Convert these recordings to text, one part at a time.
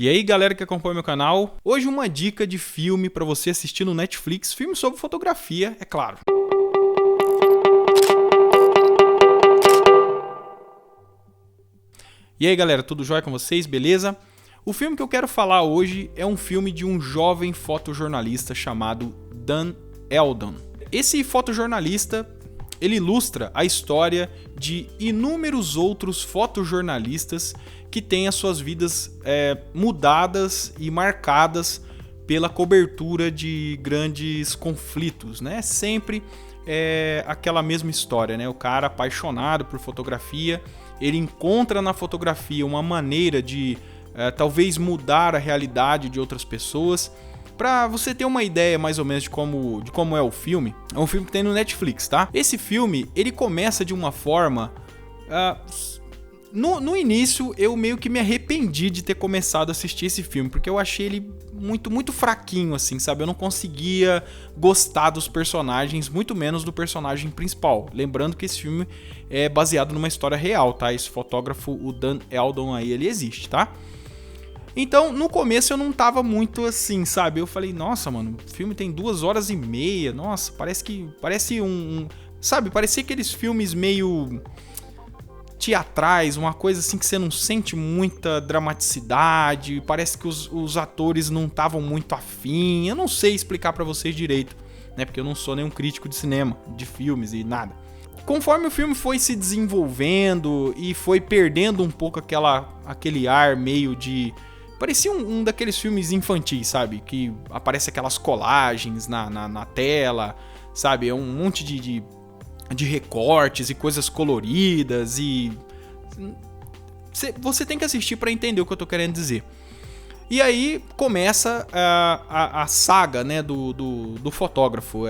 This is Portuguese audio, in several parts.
E aí, galera que acompanha meu canal, hoje uma dica de filme para você assistir no Netflix, filme sobre fotografia, é claro. E aí, galera, tudo jóia com vocês? Beleza? O filme que eu quero falar hoje é um filme de um jovem fotojornalista chamado Dan Eldon. Esse fotojornalista, ele ilustra a história de inúmeros outros fotojornalistas que têm as suas vidas mudadas e marcadas pela cobertura de grandes conflitos, né? Sempre aquela mesma história, né? O cara apaixonado por fotografia, ele encontra na fotografia uma maneira de talvez mudar a realidade de outras pessoas. Pra você ter uma ideia mais ou menos de como é o filme, é um filme que tem no Netflix, tá? Esse filme, ele começa de uma forma... No início, eu meio que me arrependi de ter começado a assistir esse filme, porque eu achei ele muito fraquinho, assim, sabe? Eu não conseguia gostar dos personagens, muito menos do personagem principal. Lembrando que esse filme é baseado numa história real, tá? Esse fotógrafo, o Dan Eldon aí, ele existe, tá? Então, no começo eu não tava muito assim, sabe? Eu falei, nossa, mano, o filme tem 2h30, nossa, parece sabe, parecia aqueles filmes meio teatrais, uma coisa assim que você não sente muita dramaticidade, parece que os atores não estavam muito afim, eu não sei explicar pra vocês direito, né? Porque eu não sou nenhum crítico de cinema, de filmes e nada. Conforme o filme foi se desenvolvendo e foi perdendo um pouco aquele ar meio de... Parecia um daqueles filmes infantis, sabe? Que aparece aquelas colagens na tela, sabe? É um monte de recortes e coisas coloridas e... Você tem que assistir para entender o que eu tô querendo dizer. E aí começa a saga, né, do fotógrafo.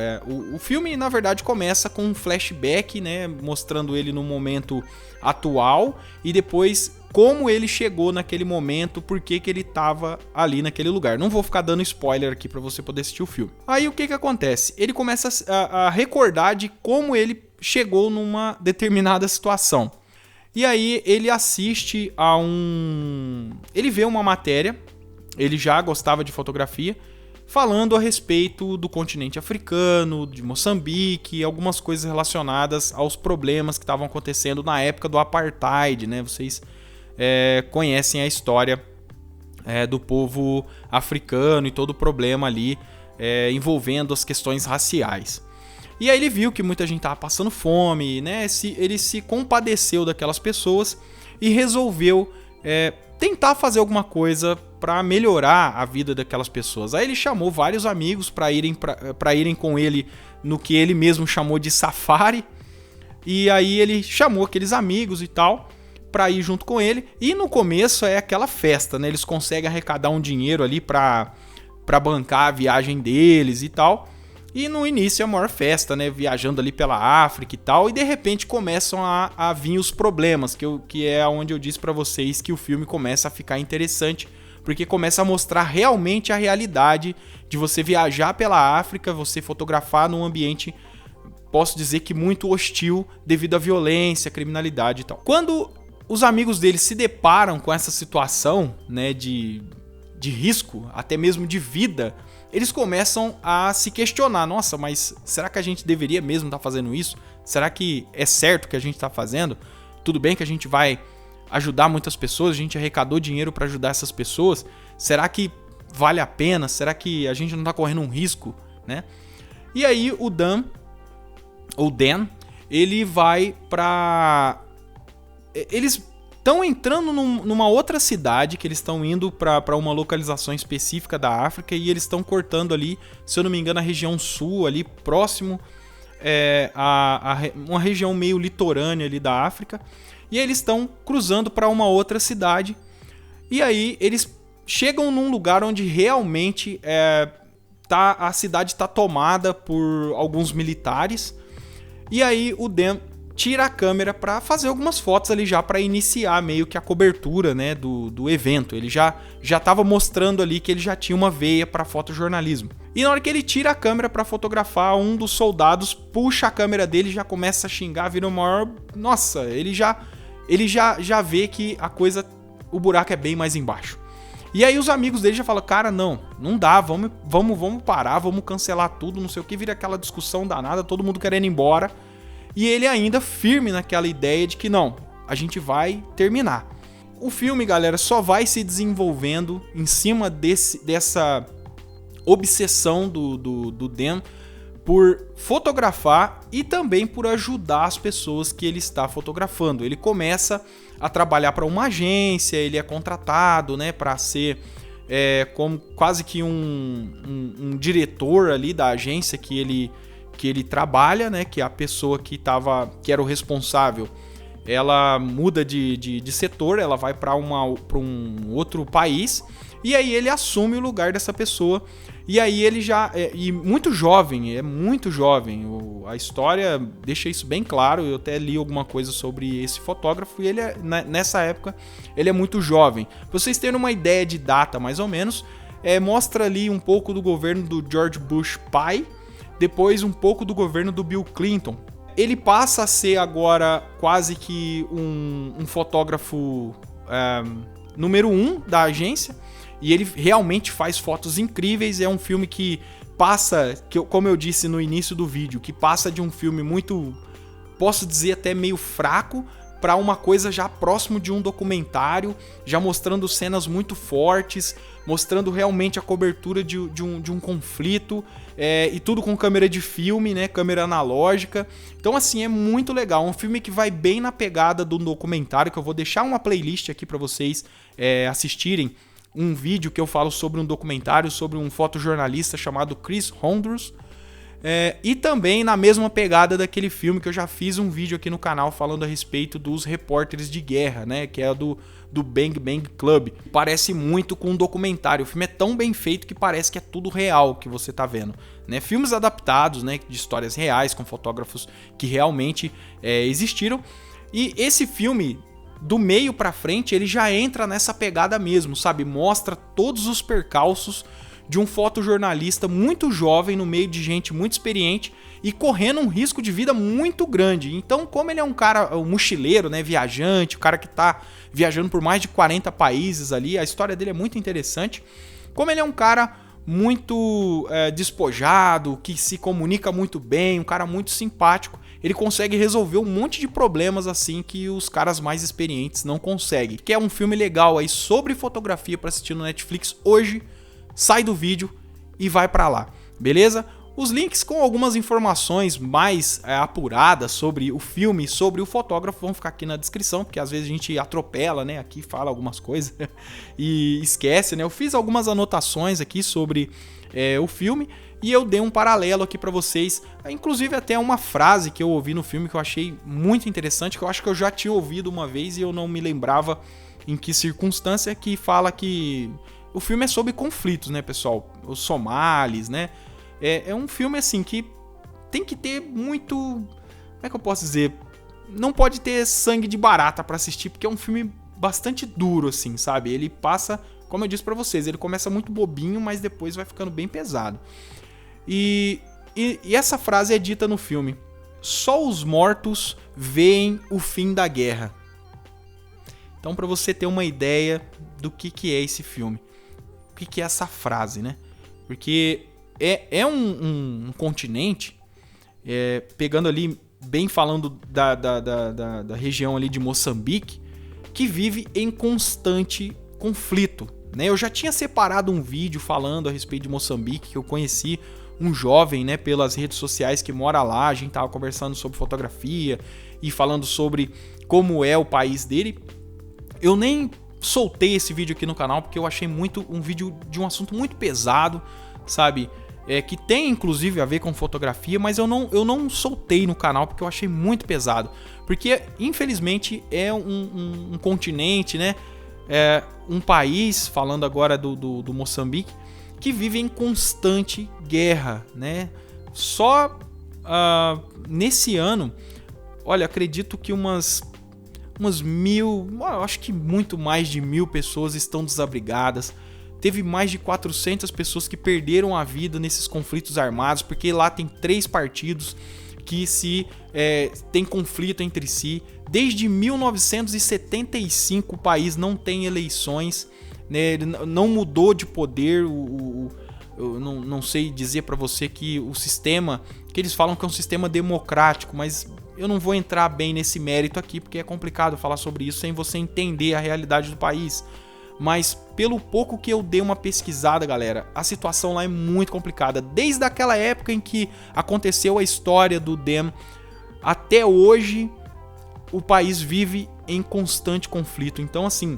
O filme, na verdade, começa com um flashback, né, mostrando ele no momento atual e depois como ele chegou naquele momento, por que ele estava ali naquele lugar. Não vou ficar dando spoiler aqui para você poder assistir o filme. Aí o que acontece? Ele começa a recordar de como ele chegou numa determinada situação. E aí ele assiste ele vê uma matéria, ele já gostava de fotografia, falando a respeito do continente africano, de Moçambique, algumas coisas relacionadas aos problemas que estavam acontecendo na época do apartheid, né? Vocês conhecem a história do povo africano e todo o problema ali envolvendo as questões raciais. E aí ele viu que muita gente estava passando fome, né? Ele se compadeceu daquelas pessoas e resolveu tentar fazer alguma coisa para melhorar a vida daquelas pessoas. Aí ele chamou vários amigos para irem com ele no que ele mesmo chamou de safari. E aí ele chamou aqueles amigos e tal para ir junto com ele. E no começo é aquela festa, né? Eles conseguem arrecadar um dinheiro ali para bancar a viagem deles e tal. E no início é a maior festa, né? Viajando ali pela África e tal. E de repente começam a vir os problemas, que é onde eu disse pra vocês que o filme começa a ficar interessante. Porque começa a mostrar realmente a realidade de você viajar pela África, você fotografar num ambiente, posso dizer que muito hostil devido à violência, criminalidade e tal. Quando os amigos dele se deparam com essa situação, né, de risco, até mesmo de vida, eles começam a se questionar. Nossa, mas será que a gente deveria mesmo estar fazendo isso? Será que é certo o que a gente está fazendo? Tudo bem que a gente vai ajudar muitas pessoas, a gente arrecadou dinheiro para ajudar essas pessoas. Será que vale a pena? Será que a gente não está correndo um risco, né? E aí o Dan, ele vai para... Eles estão entrando numa outra cidade, que eles estão indo para uma localização específica da África, e eles estão cortando ali, se eu não me engano, a região sul, ali próximo uma região meio litorânea ali da África, e aí eles estão cruzando para uma outra cidade, e aí eles chegam num lugar onde realmente a cidade está tomada por alguns militares, e aí o Dan tira a câmera para fazer algumas fotos ali já para iniciar meio que a cobertura, né, do evento. Ele já estava mostrando ali que ele já tinha uma veia para fotojornalismo. E na hora que ele tira a câmera para fotografar, um dos soldados puxa a câmera dele e já começa a xingar, vira o maior... Nossa, ele já vê que a coisa, o buraco é bem mais embaixo. E aí os amigos dele já falam, cara, não dá, vamos parar, vamos cancelar tudo, não sei o que, vira aquela discussão danada, todo mundo querendo ir embora. E ele ainda firme naquela ideia de que não, a gente vai terminar. O filme, galera, só vai se desenvolvendo em cima dessa obsessão do Dan por fotografar e também por ajudar as pessoas que ele está fotografando. Ele começa a trabalhar para uma agência, ele é contratado, né, para ser como quase que um diretor ali da agência que ele trabalha, né, que a pessoa que era o responsável, ela muda de setor, ela vai para um outro país, e aí ele assume o lugar dessa pessoa. E aí ele já muito jovem, a história deixa isso bem claro, eu até li alguma coisa sobre esse fotógrafo, e ele nessa época ele é muito jovem. Pra vocês terem uma ideia de data mais ou menos, mostra ali um pouco do governo do George Bush pai, depois um pouco do governo do Bill Clinton. Ele passa a ser agora quase que um fotógrafo número 1 da agência, e ele realmente faz fotos incríveis. É um filme que passa, como eu disse no início do vídeo, que passa de um filme muito, posso dizer até meio fraco, para uma coisa já próximo de um documentário, já mostrando cenas muito fortes, mostrando realmente a cobertura de um conflito, e tudo com câmera de filme, né, câmera analógica. Então assim, é muito legal, um filme que vai bem na pegada do documentário, que eu vou deixar uma playlist aqui para vocês assistirem, um vídeo que eu falo sobre um documentário sobre um fotojornalista chamado Chris Hondros, e também na mesma pegada daquele filme que eu já fiz um vídeo aqui no canal falando a respeito dos repórteres de guerra, né, que é do Bang Bang Club. Parece muito com um documentário, o filme é tão bem feito que parece que é tudo real que você tá vendo, né? Filmes adaptados, né, de histórias reais, com fotógrafos que realmente existiram. E esse filme, do meio pra frente, ele já entra nessa pegada mesmo, sabe? Mostra todos os percalços de um fotojornalista muito jovem no meio de gente muito experiente e correndo um risco de vida muito grande. Então, como ele é um cara, um mochileiro, né, viajante, o cara que tá viajando por mais de 40 países ali, a história dele é muito interessante. Como ele é um cara muito despojado, que se comunica muito bem, um cara muito simpático, ele consegue resolver um monte de problemas assim que os caras mais experientes não conseguem. Que é um filme legal aí sobre fotografia para assistir no Netflix hoje. Sai do vídeo e vai pra lá, beleza? Os links com algumas informações mais apuradas sobre o filme, sobre o fotógrafo, vão ficar aqui na descrição, porque às vezes a gente atropela, né? Aqui fala algumas coisas e esquece, né? Eu fiz algumas anotações aqui sobre o filme e eu dei um paralelo aqui pra vocês, inclusive até uma frase que eu ouvi no filme que eu achei muito interessante, que eu acho que eu já tinha ouvido uma vez e eu não me lembrava em que circunstância, que fala que o filme é sobre conflitos, né, pessoal? Os somalis, né? É um filme, assim, que tem que ter muito... Como é que eu posso dizer? Não pode ter sangue de barata pra assistir, porque é um filme bastante duro, assim, sabe? Ele passa, como eu disse pra vocês, ele começa muito bobinho, mas depois vai ficando bem pesado. E essa frase é dita no filme: só os mortos veem o fim da guerra. Então, pra você ter uma ideia do que é esse filme. O que é essa frase, né? Porque é um continente, pegando ali, bem falando da região ali de Moçambique, que vive em constante conflito, né? Eu já tinha separado um vídeo falando a respeito de Moçambique, que eu conheci um jovem, né, pelas redes sociais que mora lá, a gente tava conversando sobre fotografia e falando sobre como é o país dele. Eu nem soltei esse vídeo aqui no canal porque eu achei um vídeo de um assunto muito pesado, sabe? Que tem inclusive a ver com fotografia, mas eu não soltei no canal porque eu achei muito pesado. Porque infelizmente é um continente, né? Um país, falando agora do Moçambique, que vive em constante guerra, né? Só nesse ano, olha, acredito que umas 1.000, acho que muito mais de 1.000 pessoas estão desabrigadas. Teve mais de 400 pessoas que perderam a vida nesses conflitos armados, porque lá tem 3 partidos que tem conflito entre si. Desde 1975 o país não tem eleições. né? Ele não mudou de poder. Eu não sei dizer pra você que o sistema, que eles falam que é um sistema democrático, mas eu não vou entrar bem nesse mérito aqui, porque é complicado falar sobre isso sem você entender a realidade do país. Mas pelo pouco que eu dei uma pesquisada, galera, a situação lá é muito complicada. Desde aquela época em que aconteceu a história do Dem, até hoje o país vive em constante conflito. Então, assim,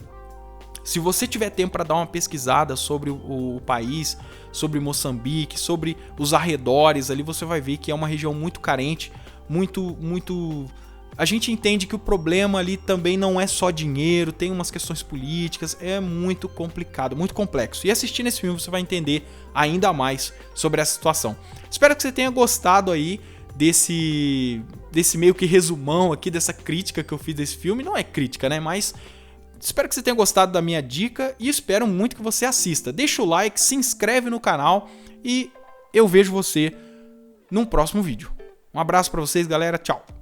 se você tiver tempo para dar uma pesquisada sobre o país, sobre Moçambique, sobre os arredores ali, você vai ver que é uma região muito carente, muito... A gente entende que o problema ali também não é só dinheiro, tem umas questões políticas, é muito complicado, muito complexo. E assistindo esse filme você vai entender ainda mais sobre essa situação. Espero que você tenha gostado aí desse meio que resumão aqui, dessa crítica que eu fiz desse filme. Não é crítica, né? Mas espero que você tenha gostado da minha dica e espero muito que você assista. Deixa o like, se inscreve no canal e eu vejo você num próximo vídeo. Um abraço pra vocês, galera. Tchau!